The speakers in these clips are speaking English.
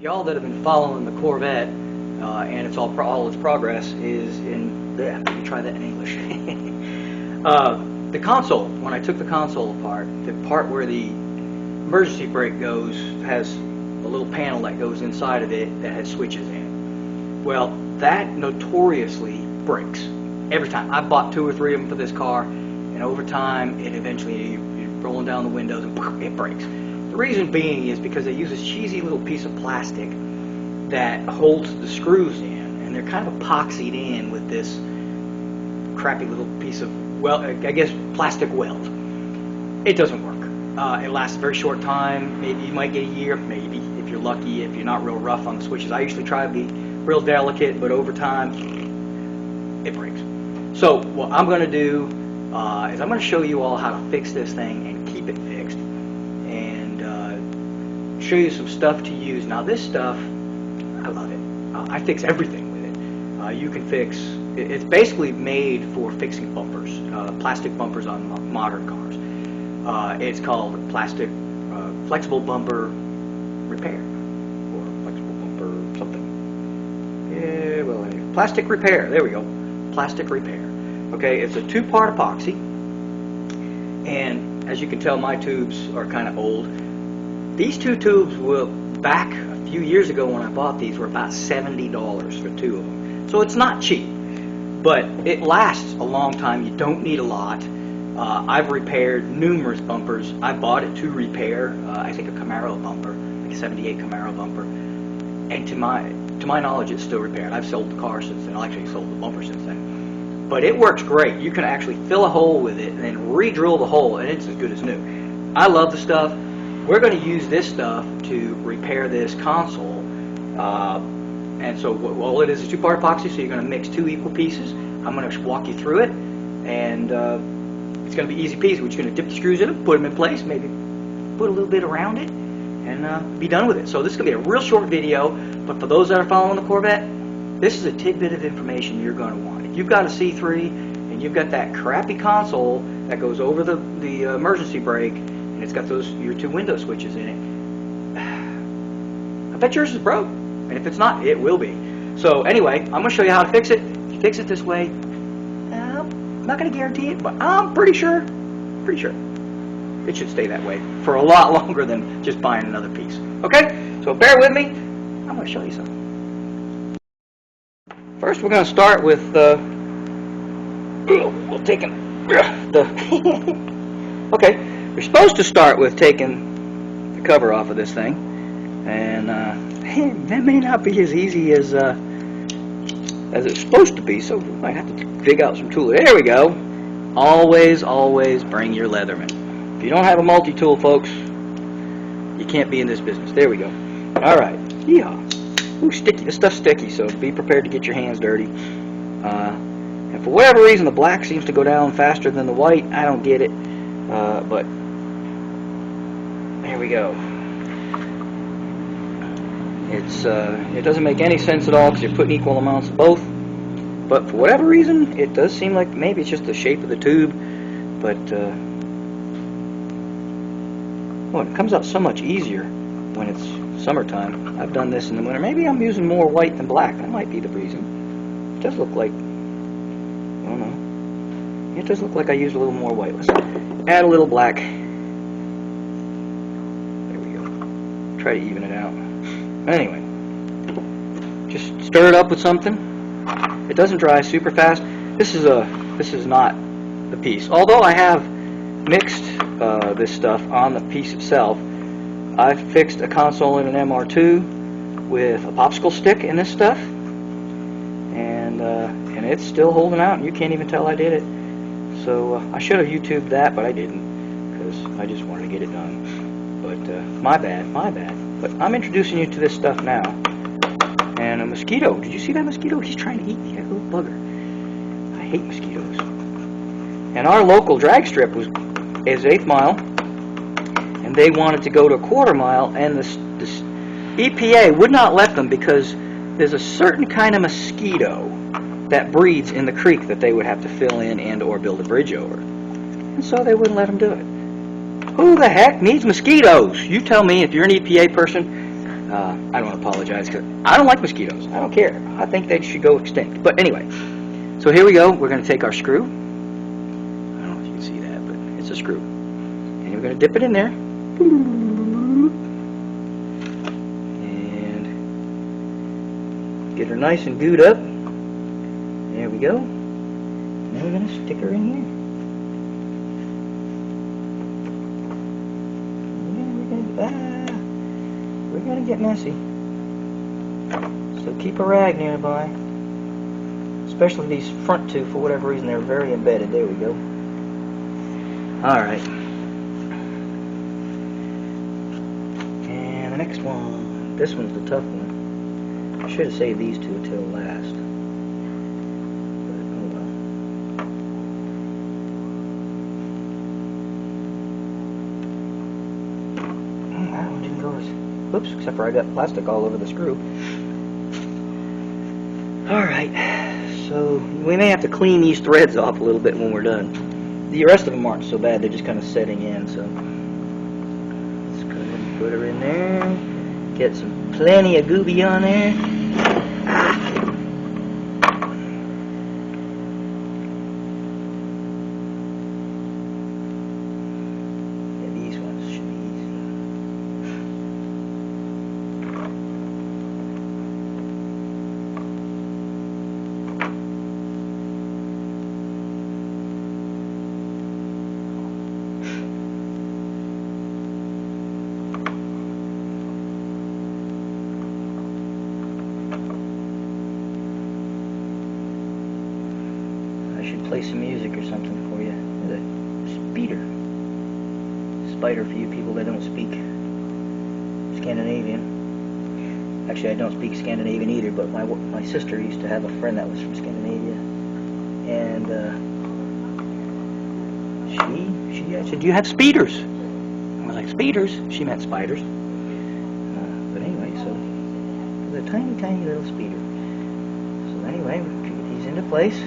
Y'all that have been following the Corvette and its all its progress is in there. Let me try that in English. The console. When I took the console apart, the part where the emergency brake goes has a little panel that goes inside of it that has switches in it. Well, that notoriously breaks every time. I bought 2 or 3 of them for this car, and over time, it eventually you're rolling down the windows and it breaks. The reason being is because they use this cheesy little piece of plastic that holds the screws in, and they're kind of epoxied in with this crappy little piece of, well, I guess plastic weld. It doesn't work. It lasts a very short time. Maybe you might get a year, maybe, if you're lucky, if you're not real rough on the switches. I usually try to be real delicate, but over time, it breaks. So what I'm going to do is I'm going to show you all how to fix this thing and keep it fixed, and show you some stuff to use. Now this stuff, I love it. I fix everything with it. You can fix, it's basically made for fixing bumpers, plastic bumpers on modern cars. It's called plastic flexible bumper repair, or flexible bumper something. Yeah, well, anyway, plastic repair. There we go. Plastic repair. Okay, it's a 2-part epoxy, and as you can tell, my tubes are kind of old. These 2 tubes were back a few years ago when I bought these were about $70 for 2 of them. So it's not cheap, but it lasts a long time. You don't need a lot. I've repaired numerous bumpers. I bought it to repair, I think, a Camaro bumper, like a '78 Camaro bumper, and to my knowledge, it's still repaired. I've sold the car since then. I actually sold the bumper since then. But it works great. You can actually fill a hole with it and then re-drill the hole, and it's as good as new. I love the stuff. We're going to use this stuff to repair this console. And so all it is 2-part epoxy, so you're going to mix 2 equal pieces. I'm going to walk you through it, and it's going to be easy peasy. We're just going to dip the screws in it, put them in place, maybe put a little bit around it, and be done with it. So this is going to be a real short video, but for those that are following the Corvette, this is a tidbit of information you're going to want. If you've got a C3 and you've got that crappy console that goes over the emergency brake, and it's got your 2 window switches in it, I bet yours is broke. And if it's not, it will be. So anyway, I'm going to show you how to fix it. If you fix it this way, I'm not going to guarantee it, but I'm pretty sure it should stay that way for a lot longer than just buying another piece. Okay? So bear with me. I'm going to show you something. First, we're going to start with we'll take the okay. We're supposed to start with taking the cover off of this thing, and that may not be as easy as it's supposed to be. So we might have to dig out some tools. There we go. Always bring your Leatherman. If you don't have a multi-tool, folks, you can't be in this business. There we go. All right. Yeehaw. Ooh, sticky. This stuff's sticky, so be prepared to get your hands dirty. And for whatever reason, the black seems to go down faster than the white. I don't get it, but there we go. It doesn't make any sense at all because you're putting equal amounts of both. But for whatever reason, it does seem like maybe it's just the shape of the tube. But well, it comes out so much easier when it's summertime. I've done this in the winter. Maybe I'm using more white than black. That might be the reason. It does look like, I don't know. It does look like I used a little more white. Let's add a little black. There we go. Try to even it out. Anyway, just stir it up with something. It doesn't dry super fast. This is not the piece. Although I have mixed this stuff on the piece itself. I've fixed a console in an MR2 with a popsicle stick in this stuff, and it's still holding out, and you can't even tell I did it. So I should have YouTubed that, but I didn't, because I just wanted to get it done. But my bad. But I'm introducing you to this stuff now. And a mosquito. Did you see that mosquito? He's trying to eat me, that little bugger. I hate mosquitoes. And our local drag strip is 1/8 mile, and they wanted to go to 1/4 mile, and the EPA would not let them because there's a certain kind of mosquito that breeds in the creek that they would have to fill in and or build a bridge over. And so they wouldn't let them do it. Who the heck needs mosquitoes? You tell me if you're an EPA person. I don't apologize because I don't like mosquitoes. I don't care. I think they should go extinct. But anyway, so here we go. We're going to take our screw. I don't know if you can see that, but it's a screw. And we're going to dip it in there. And get her nice and glued up. There we go. Now we're going to stick her in here. We're going to get messy. So keep a rag nearby. Especially these front two, for whatever reason, they're very embedded. There we go. Alright. And the next one. This one's the tough one. I should have saved these two till last. Oops, except for I got plastic all over the screw. Alright, so we may have to clean these threads off a little bit when we're done. The rest of them aren't so bad, they're just kind of setting in, so let's go ahead and put her in there. Get some plenty of gooby on there. Play some music or something for you. The speeder. Spider for you people that don't speak Scandinavian. Actually, I don't speak Scandinavian either, but my sister used to have a friend that was from Scandinavia, and she said, "Do you have speeders?" I was like, "Speeders?" She meant spiders. But anyway, so it's a tiny, tiny little speeder. So anyway, we get these into place.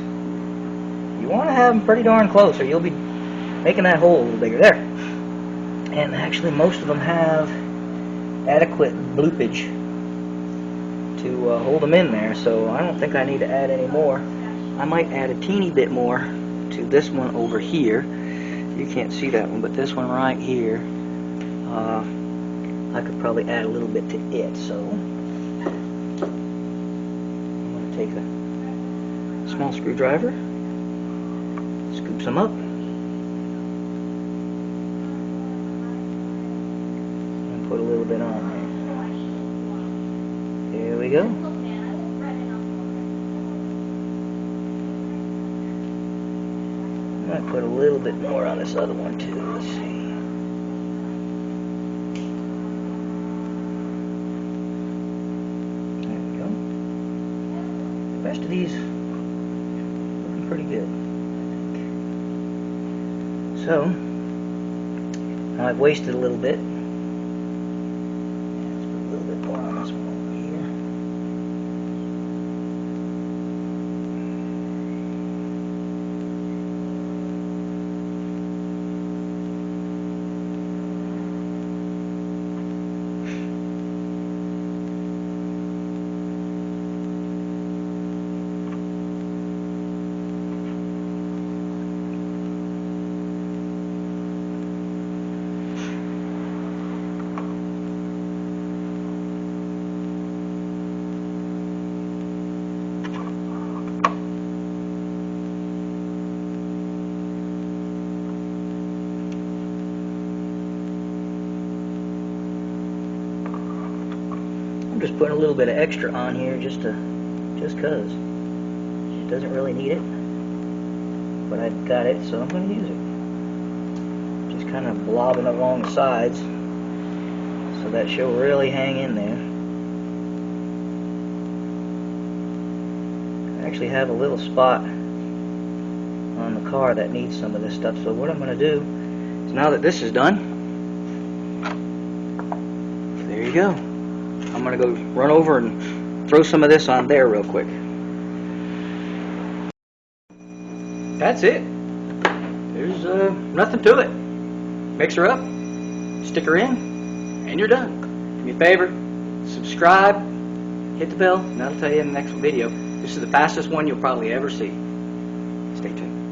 You want to have them pretty darn close, or you'll be making that hole a little bigger. There. And actually, most of them have adequate bloopage to hold them in there, so I don't think I need to add any more. I might add a teeny bit more to this one over here. You can't see that one, but this one right here, I could probably add a little bit to it. So I'm going to take a small screwdriver. Scoop some up and put a little bit on there. Here we go. I might put a little bit more on this other one too. Let's see. There we go. The rest of these looking pretty good. So, I've wasted a little bit. Let's put a little bit more on this one over here. I'm just putting a little bit of extra on here just cause. It doesn't really need it, but I've got it, so I'm going to use it. Just kind of blobbing along the sides so that she'll really hang in there. I actually have a little spot on the car that needs some of this stuff, so what I'm going to do is, now that this is done, there you go. I'm going to go run over and throw some of this on there real quick. That's it. There's nothing to it. Mix her up, stick her in, and you're done. Do me a favor, subscribe, hit the bell, and that'll tell you in the next video. This is the fastest one you'll probably ever see. Stay tuned.